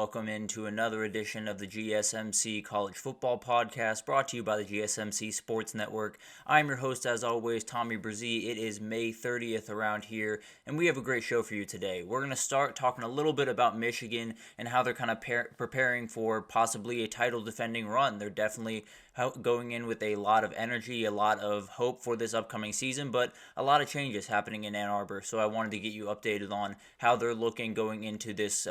welcome into another edition of the GSMC College Football Podcast brought to you by the GSMC Sports Network. I'm your host, as always, Tommy Brzee. It is May 30th around here, and we have a great show for you today. We're going to start talking a little bit about Michigan and how they're kind of preparing for possibly a title-defending run. They're definitely going in with a lot of energy, a lot of hope for this upcoming season, but a lot of changes happening in Ann Arbor, so I wanted to get you updated on how they're looking going into this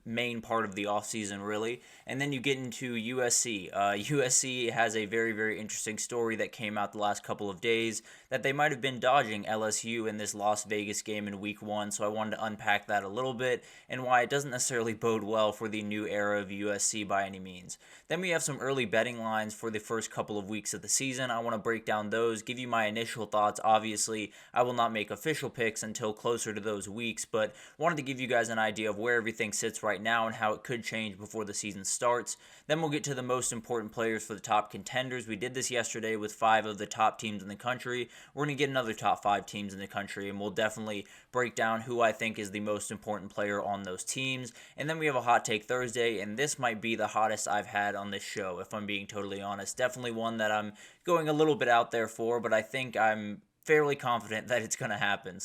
main part of the offseason, really. And then you get into USC. USC has a very, very interesting story that came out the last couple of days, that they might have been dodging LSU in this Las Vegas game in week 1, so I wanted to unpack that a little bit, and why it doesn't necessarily bode well for the new era of USC by any means. Then we have some early betting lines for the first couple of weeks of the season. I want to break down those, give you my initial thoughts. Obviously, I will not make official picks until closer to those weeks, but wanted to give you guys an idea of where everything sits right now and how it could change before the season starts. Then we'll get to the most important players for the top contenders. We did this yesterday with 5 of the top teams in the country. We're going to get another top 5 teams in the country, and we'll definitely break down who I think is the most important player on those teams. And then we have a Hot Take Thursday, and this might be the hottest I've had on this show, if I'm being totally honest. Definitely one that I'm going a little bit out there for, but I think I'm fairly confident that it's going to happen.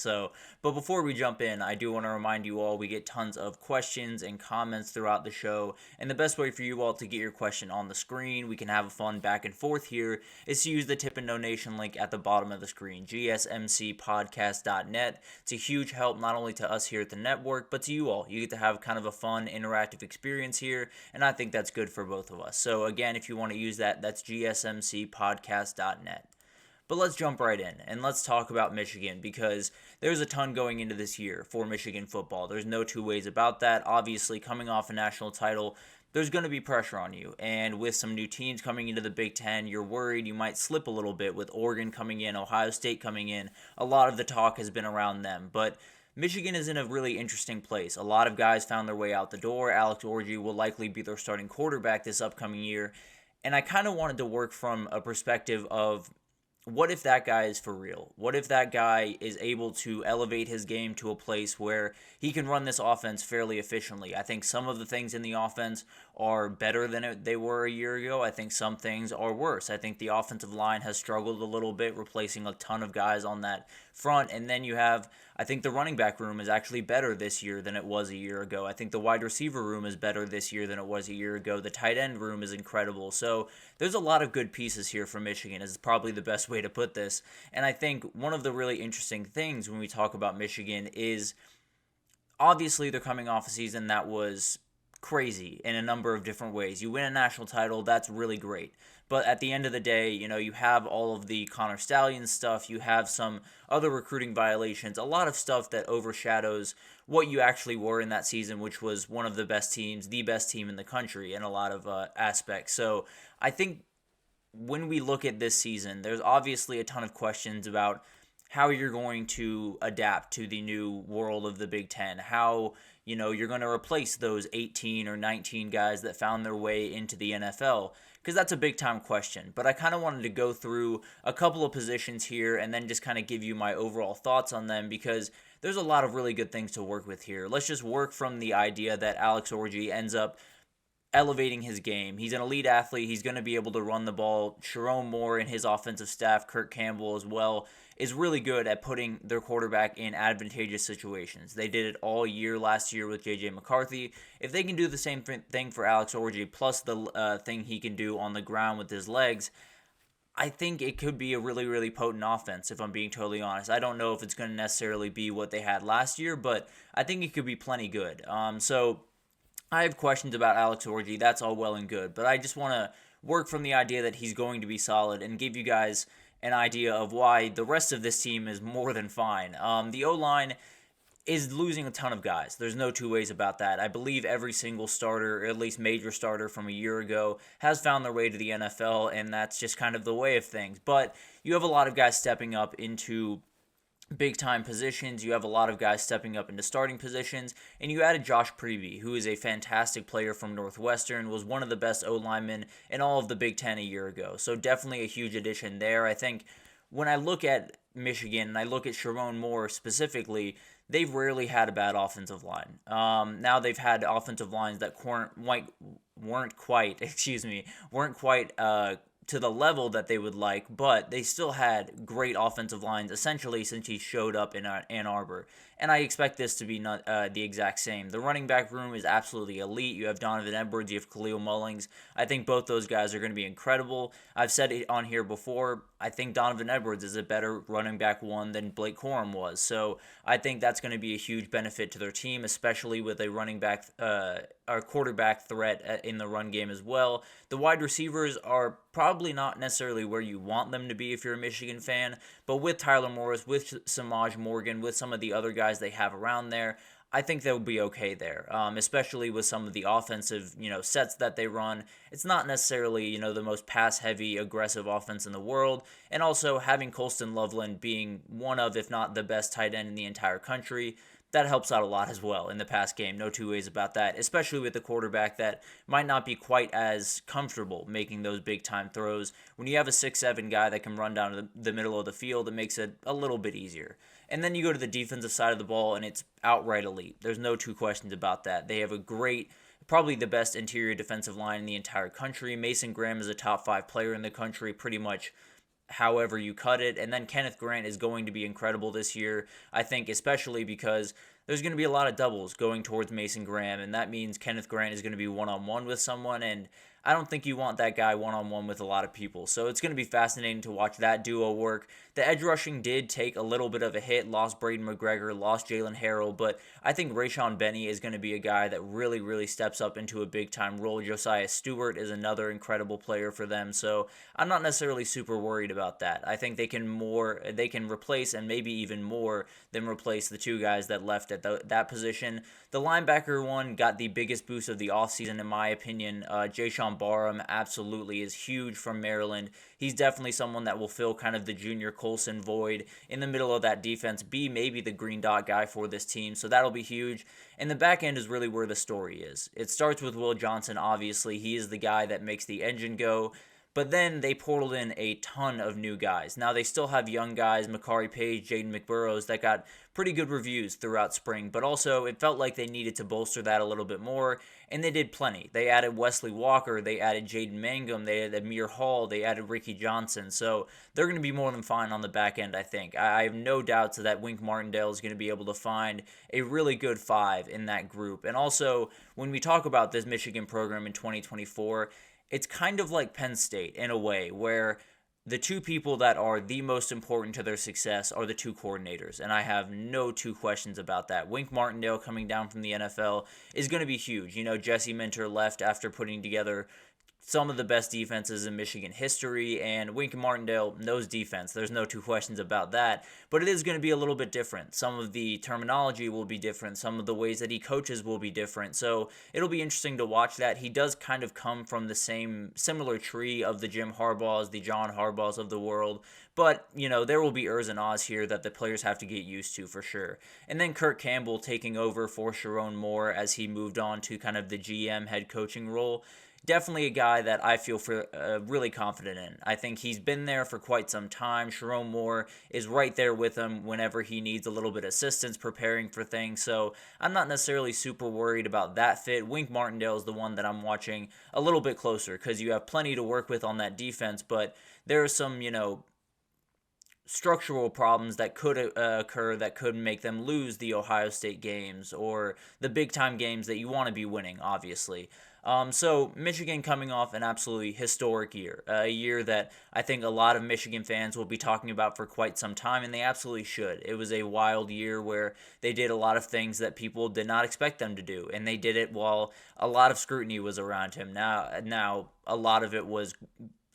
But before we jump in, I do want to remind you all we get tons of questions and comments throughout the show, and the best way for you all to get your question on the screen, we can have a fun back and forth here, is to use the tip and donation link at the bottom of the screen, GSMCPodcast.net. It's a huge help not only to us here at the network, but to you all. You get to have kind of a fun, interactive experience here, and I think that's good for both of us. So again, if you want to use that, that's GSMCPodcast.net. But let's jump right in, and let's talk about Michigan, because there's a ton going into this year for Michigan football. There's no two ways about that. Obviously, coming off a national title, there's going to be pressure on you, and with some new teams coming into the Big Ten, you're worried you might slip a little bit with Oregon coming in, Ohio State coming in. A lot of the talk has been around them, but Michigan is in a really interesting place. A lot of guys found their way out the door. Alex Orji will likely be their starting quarterback this upcoming year, and I kind of wanted to work from a perspective of, what if that guy is for real? What if that guy is able to elevate his game to a place where he can run this offense fairly efficiently? I think some of the things in the offense are better than they were a year ago. I think some things are worse. I think the offensive line has struggled a little bit, replacing a ton of guys on that front. And then you have, I think the running back room is actually better this year than it was a year ago. I think the wide receiver room is better this year than it was a year ago. The tight end room is incredible. So there's a lot of good pieces here for Michigan, is probably the best way to put this. And I think one of the really interesting things when we talk about Michigan is, obviously they're coming off a season that was crazy in a number of different ways. You win a national title, that's really great. But at the end of the day, you have all of the Connor Stallion stuff, you have some other recruiting violations, a lot of stuff that overshadows what you actually were in that season, which was one of the best teams, the best team in the country in a lot of aspects. So I think when we look at this season, there's obviously a ton of questions about how you're going to adapt to the new world of the Big Ten, how you're going to replace those 18 or 19 guys that found their way into the NFL, because that's a big time question. But I kind of wanted to go through a couple of positions here and then just kind of give you my overall thoughts on them, because there's a lot of really good things to work with here. Let's just work from the idea that Alex Orji ends up elevating his game. He's an elite athlete. He's going to be able to run the ball. Sharon Moore and his offensive staff, Kirk Campbell as well, is really good at putting their quarterback in advantageous situations. They did it all year last year with J.J. McCarthy. If they can do the same thing for Alex Orji, plus the thing he can do on the ground with his legs, I think it could be a really, really potent offense, if I'm being totally honest. I don't know if it's going to necessarily be what they had last year, but I think it could be plenty good. So I have questions about Alex Orji. That's all well and good, but I just want to work from the idea that he's going to be solid and give you guys an idea of why the rest of this team is more than fine. The O-line is losing a ton of guys. There's no two ways about that. I believe every single starter, or at least major starter from a year ago, has found their way to the NFL, and that's just kind of the way of things. But you have a lot of guys stepping up into big-time positions. You have a lot of guys stepping up into starting positions, and you added Josh Prevey, who is a fantastic player from Northwestern, was one of the best O-linemen in all of the Big Ten a year ago. So definitely a huge addition there. I think when I look at Michigan and I look at Sharon Moore specifically, they've rarely had a bad offensive line. Now they've had offensive lines that weren't quite, weren't quite to the level that they would like, but they still had great offensive lines essentially since he showed up in Ann Arbor. And I expect this to be not the exact same. The running back room is absolutely elite. You have Donovan Edwards, you have Khalil Mullings. I think both those guys are going to be incredible. I've said it on here before. I think Donovan Edwards is a better running back one than Blake Corum was. So I think that's going to be a huge benefit to their team, especially with a running back or quarterback threat in the run game as well. The wide receivers are probably not necessarily where you want them to be if you're a Michigan fan, but with Tyler Morris, with Samaj Morgan, with some of the other guys they have around there, I think they'll be okay there, especially with some of the offensive, sets that they run. It's not necessarily, the most pass-heavy, aggressive offense in the world, and also having Colston Loveland being one of, if not the best tight end in the entire country, that helps out a lot as well in the pass game. No two ways about that, especially with the quarterback that might not be quite as comfortable making those big-time throws. When you have a 6'7" guy that can run down the middle of the field, it makes it a little bit easier. And then you go to the defensive side of the ball, and it's outright elite. There's no two questions about that. They have a great, probably the best interior defensive line in the entire country. Mason Graham is a top 5 player in the country, pretty much however you cut it. And then Kenneth Grant is going to be incredible this year, I think, especially because there's going to be a lot of doubles going towards Mason Graham, and that means Kenneth Grant is going to be one-on-one with someone, and I don't think you want that guy one-on-one with a lot of people. So it's going to be fascinating to watch that duo work. The edge rushing did take a little bit of a hit, lost Braden McGregor, lost Jalen Harrell, but I think Rayshon Benny is going to be a guy that really, really steps up into a big-time role. Josiah Stewart is another incredible player for them, so I'm not necessarily super worried about that. I think they can replace, and maybe even more than replace, the two guys that left at that position. The linebacker one got the biggest boost of the offseason, in my opinion. Jayshawn Barham absolutely is huge from Maryland. He's definitely someone that will fill kind of the junior Colson void in the middle of that defense, be maybe the green dot guy for this team, so that'll be huge. And the back end is really where the story is. It starts with Will Johnson, obviously. He is the guy that makes the engine go. But then they portaled in a ton of new guys. Now they still have young guys, Makari Page, Jaden McBurrows, that got pretty good reviews throughout spring. But also it felt like they needed to bolster that a little bit more, and they did plenty. They added Wesley Walker, they added Jaden Mangum, they added Amir Hall, they added Ricky Johnson. So they're going to be more than fine on the back end, I think. I have no doubts that Wink Martindale is going to be able to find a really good 5 in that group. And also, when we talk about this Michigan program in 2024, it's kind of like Penn State in a way, where the two people that are the most important to their success are the two coordinators, and I have no two questions about that. Wink Martindale coming down from the NFL is going to be huge. Jesse Minter left after putting together some of the best defenses in Michigan history, and Wink Martindale knows defense. There's no two questions about that, but it is going to be a little bit different. Some of the terminology will be different. Some of the ways that he coaches will be different, so it'll be interesting to watch that. He does kind of come from the similar tree of the Jim Harbaughs, the John Harbaughs of the world, but, there will be ers and ahs here that the players have to get used to for sure. And then Kirk Campbell taking over for Sharon Moore as he moved on to kind of the GM head coaching role. Definitely a guy that I feel really confident in. I think he's been there for quite some time. Sharon Moore is right there with him whenever he needs a little bit of assistance preparing for things. So I'm not necessarily super worried about that fit. Wink Martindale is the one that I'm watching a little bit closer because you have plenty to work with on that defense, but there are some, structural problems that could occur that could make them lose the Ohio State games or the big-time games that you want to be winning, obviously. So Michigan coming off an absolutely historic year, a year that I think a lot of Michigan fans will be talking about for quite some time, and they absolutely should. It was a wild year where they did a lot of things that people did not expect them to do, and they did it while a lot of scrutiny was around him. Now a lot of it was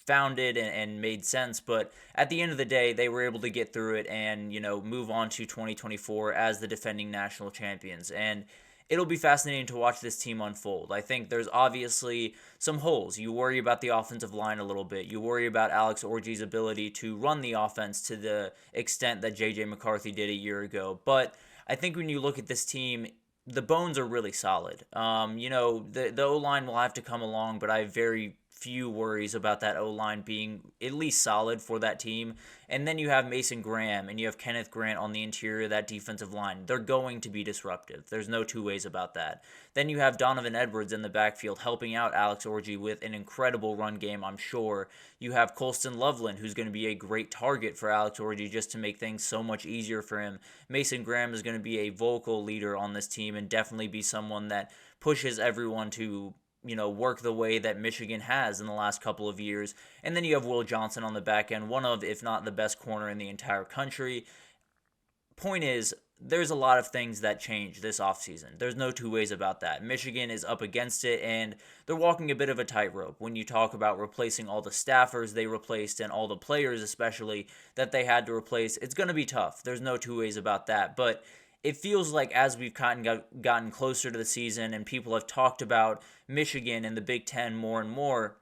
founded and made sense, but at the end of the day, they were able to get through it and, move on to 2024 as the defending national champions. And it'll be fascinating to watch this team unfold. I think there's obviously some holes. You worry about the offensive line a little bit. You worry about Alex Orji's ability to run the offense to the extent that J.J. McCarthy did a year ago. But I think when you look at this team, the bones are really solid. The O-line will have to come along, but I have very few worries about that O-line being at least solid for that team. And then you have Mason Graham and you have Kenneth Grant on the interior of that defensive line. They're going to be disruptive. There's no two ways about that. Then you have Donovan Edwards in the backfield helping out Alex Orji with an incredible run game, I'm sure. You have Colston Loveland, who's going to be a great target for Alex Orji just to make things so much easier for him. Mason Graham is going to be a vocal leader on this team and definitely be someone that pushes everyone to work the way that Michigan has in the last couple of years. And then you have Will Johnson on the back end, one of, if not the best corner in the entire country. Point is, there's a lot of things that change this offseason. There's no two ways about that. Michigan is up against it, and they're walking a bit of a tightrope when you talk about replacing all the staffers they replaced and all the players, especially, that they had to replace. It's going to be tough. There's no two ways about that. But it feels like as we've gotten closer to the season and people have talked about Michigan and the Big Ten more and more,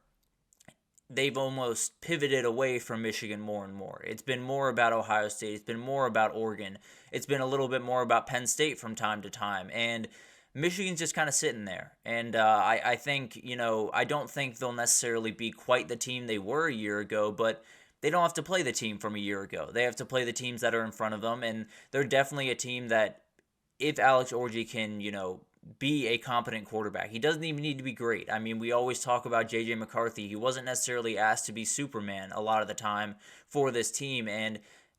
they've almost pivoted away from Michigan more and more. It's been more about Ohio State. It's been more about Oregon. It's been a little bit more about Penn State from time to time. And Michigan's just kind of sitting there. And I think, I don't think they'll necessarily be quite the team they were a year ago, but they don't have to play the team from a year ago. They have to play the teams that are in front of them. And they're definitely a team that if Alex Orji can, be a competent quarterback. He doesn't even need to be great. I mean, we always talk about J.J. McCarthy. He wasn't necessarily asked to be Superman a lot of the time for this team, and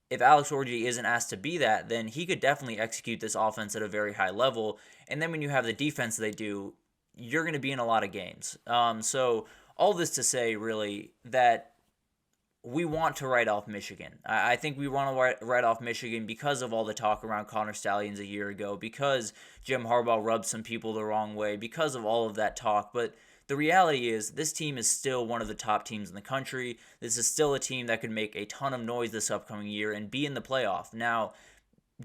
if Alex Orji isn't asked to be that, then he could definitely execute this offense at a very high level, and then when you have the defense they do, you're going to be in a lot of games. So all this to say, really, that we want to write off Michigan. I think we want to write off Michigan because of all the talk around Connor Stallions a year ago, because Jim Harbaugh rubbed some people the wrong way, because of all of that talk. But the reality is this team is still one of the top teams in the country. This is still a team that could make a ton of noise this upcoming year and be in the playoff. Now,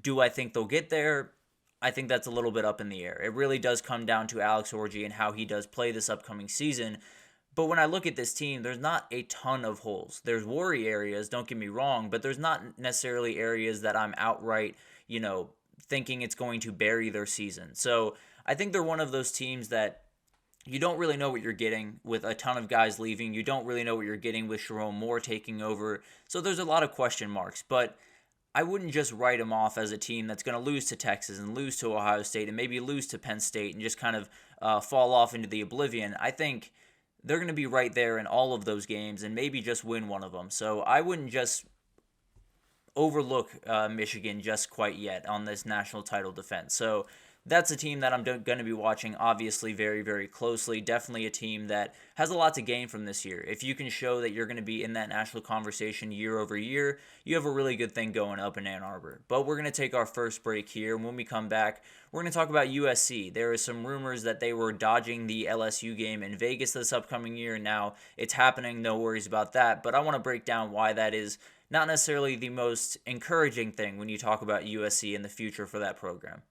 do I think they'll get there? I think that's a little bit up in the air. It really does come down to Alex Orji and how he does play this upcoming season. But when I look at this team, there's not a ton of holes. There's worry areas, don't get me wrong, but there's not necessarily areas that I'm outright, thinking it's going to bury their season. So I think they're one of those teams that you don't really know what you're getting with a ton of guys leaving. You don't really know what you're getting with Sharon Moore taking over. So there's a lot of question marks, but I wouldn't just write them off as a team that's going to lose to Texas and lose to Ohio State and maybe lose to Penn State and just kind of fall off into the oblivion. I think they're going to be right there in all of those games and maybe just win one of them. So I wouldn't just overlook Michigan just quite yet on this national title defense. So that's a team that I'm going to be watching, obviously, very, very closely. Definitely a team that has a lot to gain from this year. If you can show that you're going to be in that national conversation year over year, you have a really good thing going up in Ann Arbor. But we're going to take our first break here. And when we come back, we're going to talk about USC. There is some rumors that they were dodging the LSU game in Vegas this upcoming year. Now it's happening. No worries about that. But I want to break down why that is not necessarily the most encouraging thing when you talk about USC in the future for that program.